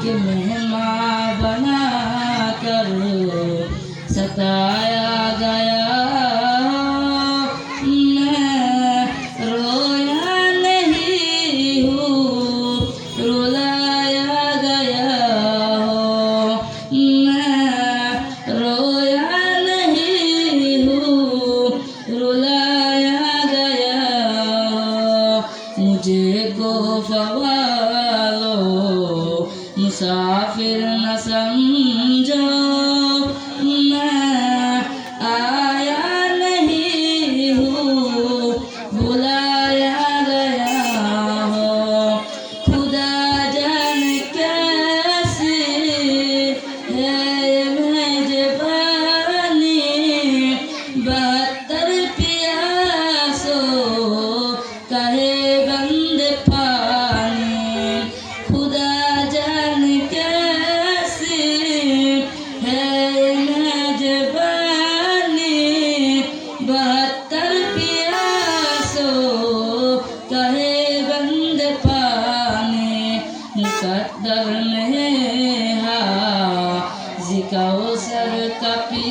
कि मेहमान बना कर सताया गया। मैं रोया नहीं हूँ, रुलाया गया हो। मैं रोया नहीं हूँ, रुलाया गया हो। मुझे को फवालो मुसाफिर न समझो। मैं आया नहीं हूँ, बुलाया गया हो। खुदा जाने कैसी है ये मेजबानी, बहत्तर प्यासो कहे बंद पानी। खुदा जाने कैसी है ये मेजबानी, बहत्तर प्यासो कहे बंद पानी। मुकद्दर में हाज़ी कौसर का पी